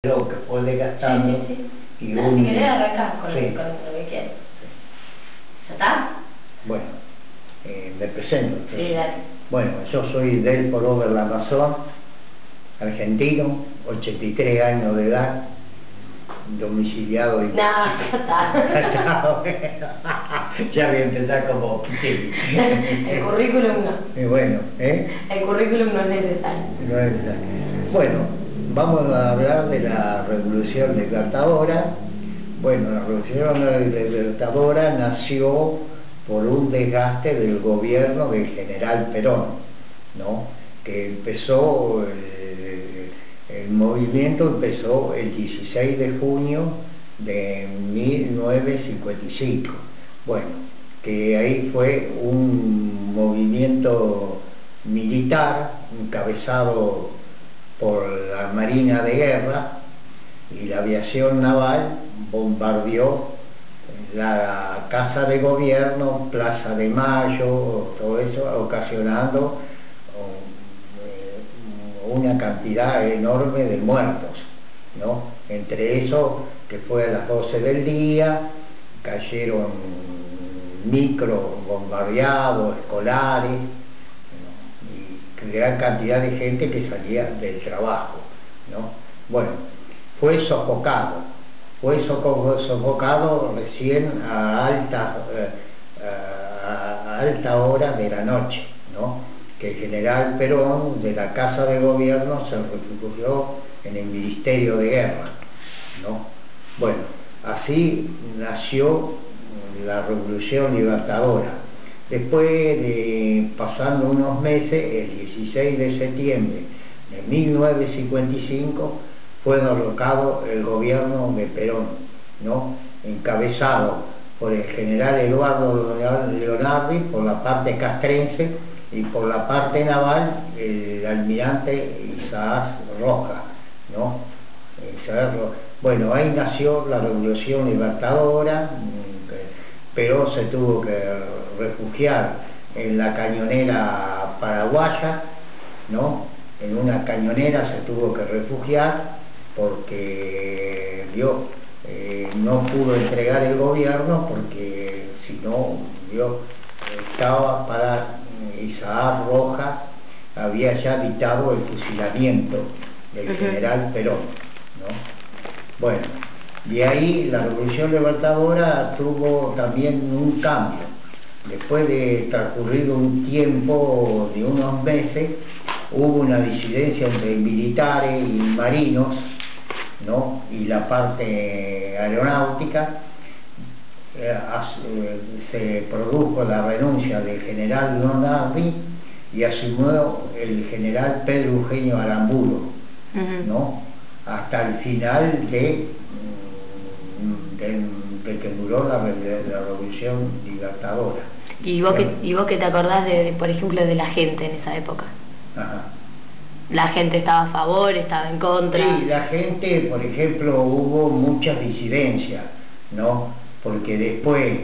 Lo que fue desgastando. Sí. Y No, si querés arrancar con, sí. con lo que quieras. ¿Ya está? Bueno, me presento. Sí, dale. Bueno, yo soy del Porover La Razón, argentino, 83 años de edad, domiciliado y... No, ya está. Ya voy a empezar como... Sí. El currículum no. Bueno, El currículum no es necesario. No es necesario. Bueno, vamos a hablar de la Revolución Libertadora. Bueno, la Revolución Libertadora nació por un desgaste del gobierno del general Perón, ¿no? Que empezó, el movimiento empezó el 16 de junio de 1955. Bueno, que ahí fue un movimiento militar encabezado por la Marina de Guerra, y la aviación naval bombardeó la Casa de Gobierno, Plaza de Mayo, todo eso, ocasionando una cantidad enorme de muertos, ¿no? Entre eso, que fue a las 12 del día, cayeron micro bombardeados, escolares, ¿no? Y gran cantidad de gente que salía del trabajo, ¿no? Bueno, fue sofocado recién a alta hora de la noche, ¿no? Que el general Perón de la Casa de Gobierno se refugió en el Ministerio de Guerra, ¿no? Bueno, así nació la Revolución Libertadora. Después de pasando unos meses, el 16 de septiembre de 1955 fue derrocado el gobierno de Perón, ¿no? Encabezado por el general Eduardo Leonardi por la parte castrense y por la parte naval el almirante Isaac Rojas, ¿no? Bueno, ahí nació la Revolución Libertadora. Perón se tuvo que refugiar en la cañonera paraguaya, ¿no? En una cañonera se tuvo que refugiar porque no pudo entregar el gobierno, porque si no, estaba para Isaac Rojas, había ya dictado el fusilamiento del general Perón, ¿no? Bueno, de ahí la Revolución Libertadora tuvo también un cambio. Después de transcurrido un tiempo de unos meses, hubo una disidencia entre militares y marinos, ¿no? Y la parte aeronáutica. Se produjo la renuncia del general Leonardi y asumió el general Pedro Eugenio Aramburu, ¿no? Hasta el final de que duró la Revolución Libertadora. ¿Y vos que te acordás de, por ejemplo, de la gente en esa época? Ajá. ¿La gente estaba a favor, estaba en contra? Sí, la gente, por ejemplo, hubo muchas disidencias, ¿no? Porque después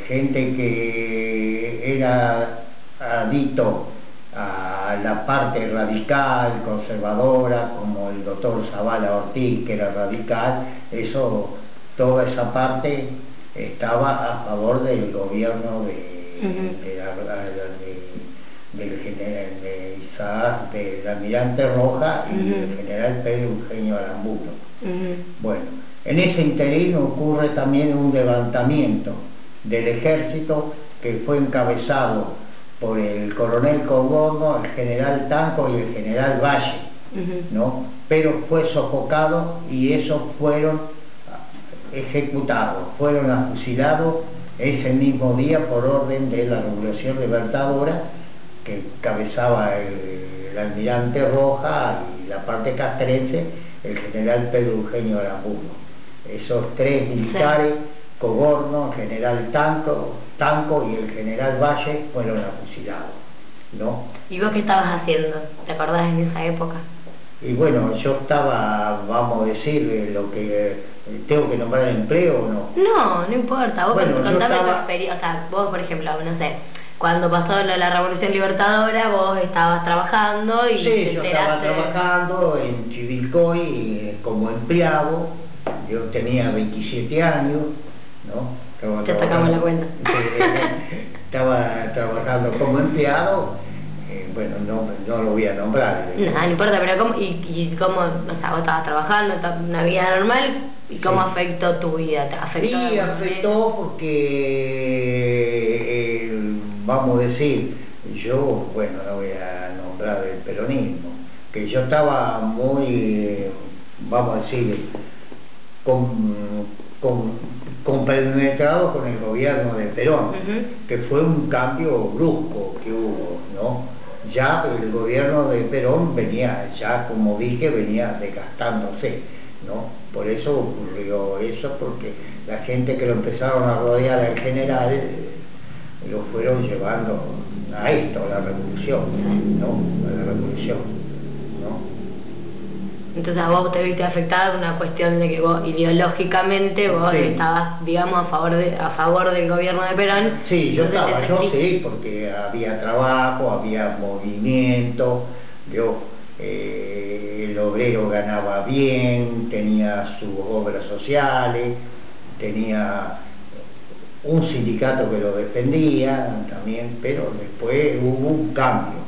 gente que era adicto a la parte radical, conservadora, como el doctor Zavala Ortiz, que era radical, toda esa parte estaba a favor del gobierno del Isaac, del almirante Rojas y del general Pedro Eugenio Aramburu. Bueno, en ese interín ocurre también un levantamiento del ejército que fue encabezado por el coronel Cogorno, el general Tanco y el general Valle, ¿no? Pero fue sofocado y esos fueron ejecutados, fueron fusilados ese mismo día por orden de la Revolución Libertadora, que encabezaba el almirante Rojas y la parte castrense el general Pedro Eugenio Aramburu. Esos tres militares, Cogorno, el general Tanco y el general Valle, fueron fusilados, ¿no? ¿Y vos qué estabas haciendo? ¿Te acordás en esa época? Y bueno, yo estaba, vamos a decir, lo que tengo que nombrar empleo o no. No, no importa. Vos bueno, contame tu experiencia. O sea, vos, por ejemplo, no sé, cuando pasó la Revolución Libertadora, vos estabas trabajando y sí, yo estaba trabajando en Chivilcoy como empleado. Yo tenía 27 años, ¿no? Ya sacamos la cuenta. Estaba trabajando como empleado, bueno, no lo voy a nombrar. No importa, pero ¿cómo, y cómo, o sea, vos estabas trabajando, una vida normal, ¿y cómo afectó tu vida? ¿Te afectó? Sí, afectó porque, vamos a decir, yo, bueno, no voy a nombrar el peronismo, que yo estaba muy, vamos a decir, compenetrado con el gobierno de Perón, que fue un cambio brusco que hubo, ¿no? Ya el gobierno de Perón venía, ya como dije, venía desgastándose, ¿no? Por eso ocurrió eso, porque la gente que lo empezaron a rodear al general lo fueron llevando a esto, a la revolución, ¿no? A la revolución, ¿no? Entonces a vos te viste afectada una cuestión de que vos ideológicamente vos estabas, digamos, a favor del gobierno de Perón. Sí, yo sí, porque había trabajo, había movimiento, el obrero ganaba bien, tenía sus obras sociales, tenía un sindicato que lo defendía también, pero después hubo un cambio,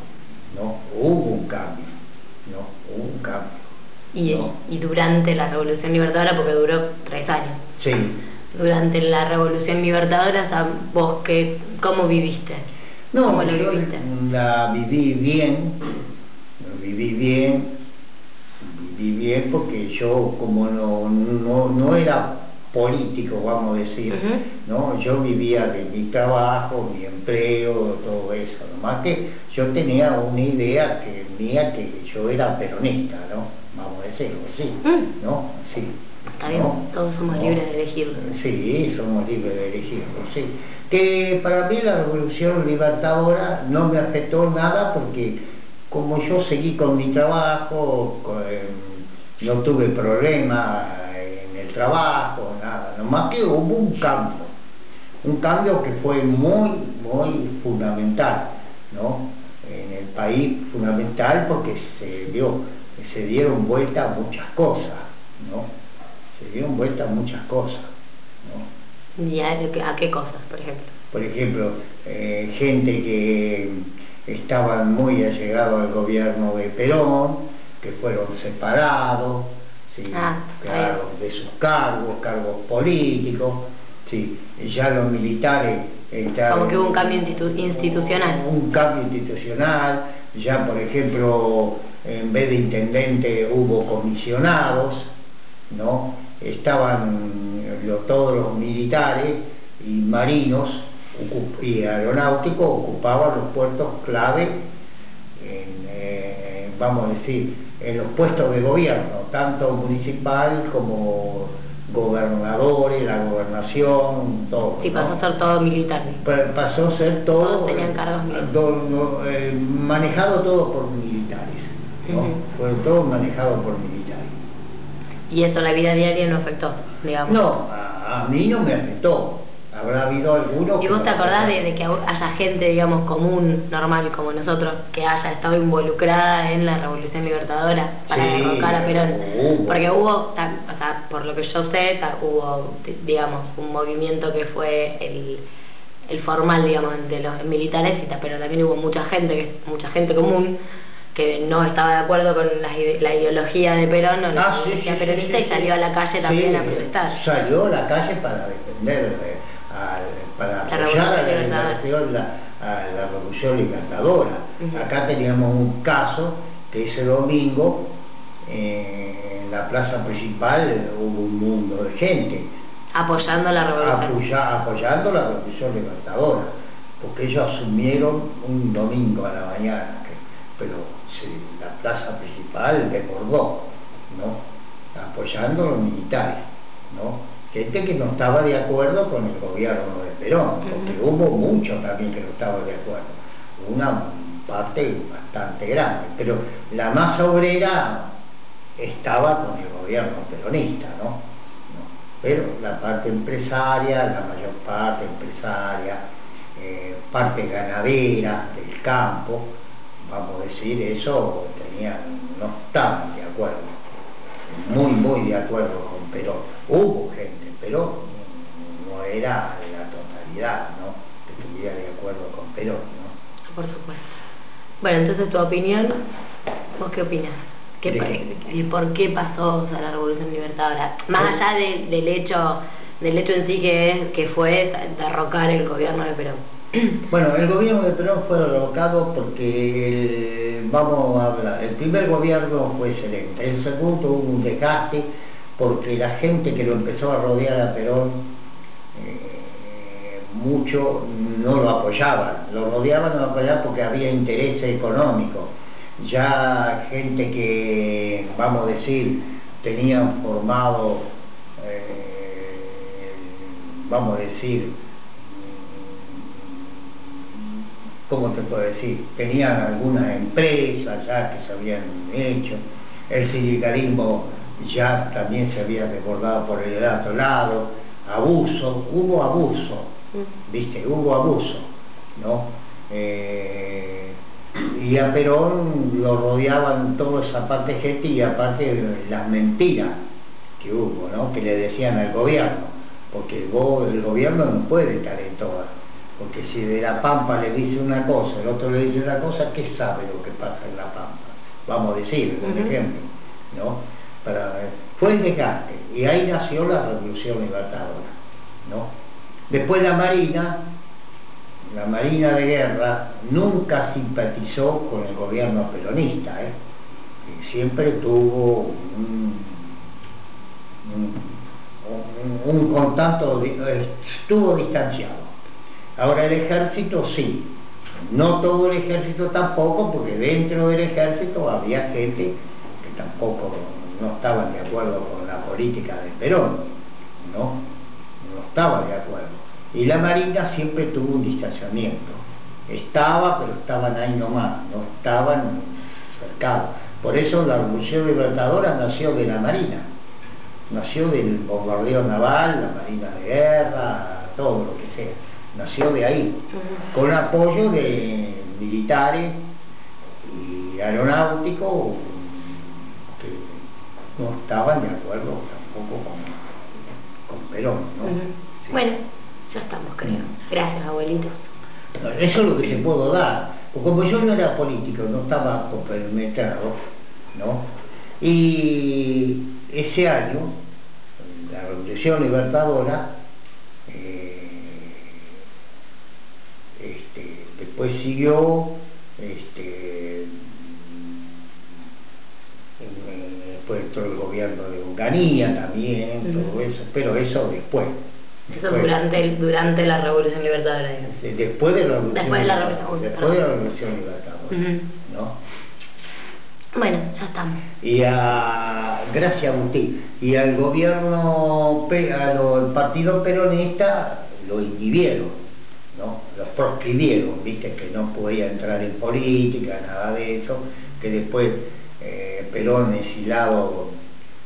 ¿no? Hubo un cambio. Y durante la Revolución Libertadora, porque duró 3 años. Sí. Durante la Revolución Libertadora, ¿vos cómo viviste? No, ¿Cómo yo la viví bien porque yo como no era político, vamos a decir, ¿no? Yo vivía de mi trabajo, mi empleo, todo eso, nomás que yo tenía una idea que yo era peronista, ¿no? Vamos a decirlo así, ¿no? Sí. Está bien, todos somos libres de elegirlo. Sí, somos libres de elegirlo, sí. Que para mí la Revolución Libertadora no me afectó nada porque como yo seguí con mi trabajo, no tuve problema en el trabajo, nada, nomás que hubo un cambio que fue muy fundamental, ¿no? En el país fundamental porque se dieron vuelta muchas cosas, ¿no? Se dieron vuelta muchas cosas, ¿no? ¿Y a qué cosas, por ejemplo? Por ejemplo, gente que estaban muy allegados al gobierno de Perón, que fueron separados, ¿sí? Claro, de sus cargos políticos, ¿sí? Ya los militares como que hubo un cambio institucional. Un cambio institucional, ya por ejemplo, en vez de intendente hubo comisionados, ¿no? Estaban todos los militares y marinos y aeronáuticos ocupaban los puestos clave vamos a decir, en los puestos de gobierno, tanto municipal como gobernadores, la gobernación, todo. Sí, pasó a ser todo militar. Pasó a ser todo. Todos tenían cargos militares. Manejado todo por militares, ¿no? Fue todo manejado por militares. ¿Y eso la vida diaria no afectó, digamos? No, a mí no me afectó. Habrá habido algunos... ¿Y vos te acordás de que haya gente, digamos, común, normal, como nosotros, que haya estado involucrada en la Revolución Libertadora para derrocar a Perón? Porque hubo, o sea, por lo que yo sé, hubo, digamos, un movimiento que fue el formal, digamos, de los militares, pero también hubo mucha gente común que no estaba de acuerdo con la ideología de Perón o la ideología peronista y salió a la calle también a protestar. Salió a la calle para defender, para apoyar a la Revolución Libertadora. Acá teníamos un caso que ese domingo en la plaza principal hubo un mundo de gente apoyando la Revolución. Apoyando la Revolución Libertadora, porque ellos asumieron un domingo a la mañana, pero la plaza principal desbordó, ¿no? Apoyando a los militares, ¿no? Gente que no estaba de acuerdo con el gobierno de Perón, porque hubo muchos también que no estaban de acuerdo, una parte bastante grande, pero la masa obrera estaba con el gobierno peronista, ¿no? Pero la parte empresaria, la mayor parte empresaria, partes ganaderas del campo, vamos a decir, eso no estaban de acuerdo, muy de acuerdo con Perón. Hubo gente, pero no era la totalidad, ¿no?, que estuviera de acuerdo con Perón, ¿no? Por supuesto. Bueno, entonces tu opinión, ¿vos qué opinas? ¿Y por qué pasó la Revolución Libertadora? Más allá del hecho en sí que fue derrocar el gobierno de Perón. Bueno, el gobierno de Perón fue derrocado porque, vamos a hablar, el primer gobierno fue excelente, el segundo hubo un desgaste porque la gente que lo empezó a rodear a Perón, mucho no lo apoyaban, lo rodeaban, no lo apoyaban porque había interés económico. Ya gente que, vamos a decir, tenían formado, vamos a decir, ¿cómo te puedo decir? Tenían algunas empresas ya que se habían hecho, el sindicalismo ya también se había desbordado por el otro lado, hubo abuso, ¿viste? Hubo abuso, ¿no? Y a Perón lo rodeaban toda esa parte de gente, y aparte las mentiras que hubo, ¿no?, que le decían al gobierno, porque el gobierno no puede estar en todas, porque si de La Pampa le dice una cosa, el otro le dice una cosa, ¿qué sabe lo que pasa en La Pampa? Vamos a decir, por ejemplo, ¿no? Fue el desgaste, y ahí nació la Revolución Libertadora, ¿no? Después la Marina de Guerra nunca simpatizó con el gobierno peronista, y siempre tuvo un contacto, estuvo distanciado. Ahora el ejército sí, no todo el ejército tampoco, porque dentro del ejército había gente que tampoco no estaban de acuerdo con la política de Perón, no estaba de acuerdo. Y la Marina siempre tuvo un distanciamiento, pero estaban ahí nomás, no estaban cercados. Por eso la Revolución Libertadora nació de la Marina, nació del bombardeo naval, la Marina de Guerra, todo lo que sea, nació de ahí, con apoyo de militares y aeronáuticos que no estaban de acuerdo tampoco con Perón, ¿no? Sí. Bueno, ya estamos, creo. Gracias, abuelitos. Eso es lo que te puedo dar, porque como yo no era político, no estaba compenetrado, ¿no? Y ese año, la Revolución Libertadora, después siguió, después todo el gobierno de Onganía también, todo eso, pero eso después. Eso durante la Revolución Libertadora. Después de la Revolución Libertadora, ¿no? Bueno, ya estamos. Y gracias Agustín, y al gobierno, al partido peronista lo inhibieron, ¿no? Los proscribieron, viste que no podía entrar en política, nada de eso, que después Perón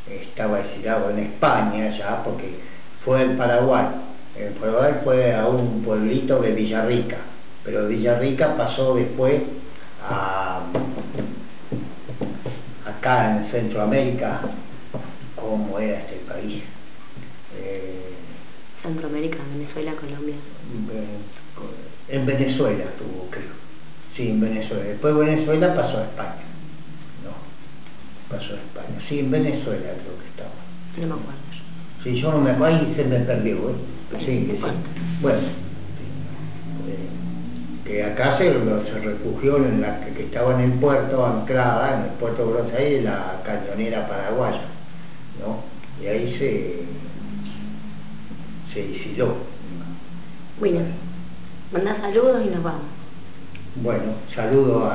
estaba exilado en España ya, porque fue al Paraguay. En Paraguay fue a un pueblito de Villarrica, pero Villarrica pasó después acá en Centroamérica. ¿Cómo era este país? Centroamérica, Venezuela, Colombia. En Venezuela estuvo, creo. Sí, en Venezuela. Después Venezuela pasó a España. No, pasó a España. Sí, en Venezuela creo que estaba. No me acuerdo. Sí, yo no me acuerdo y se me perdió, Sí, que sí. Bueno, que acá se refugió en la que estaba en el puerto, anclada en el puerto de Buenos Aires, la cañonera paraguaya, ¿no? Y ahí se exiló. Bueno, manda saludos y nos vamos. Bueno, saludos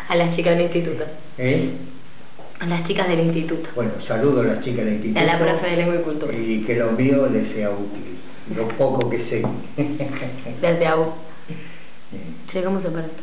a las chicas del instituto. A las chicas del instituto. Bueno, saludos a las chicas del instituto. A la profe de Lengua y Cultura. Y que lo mío les sea útil, lo poco que sé. Desde AU. Che, ¿cómo se para esto?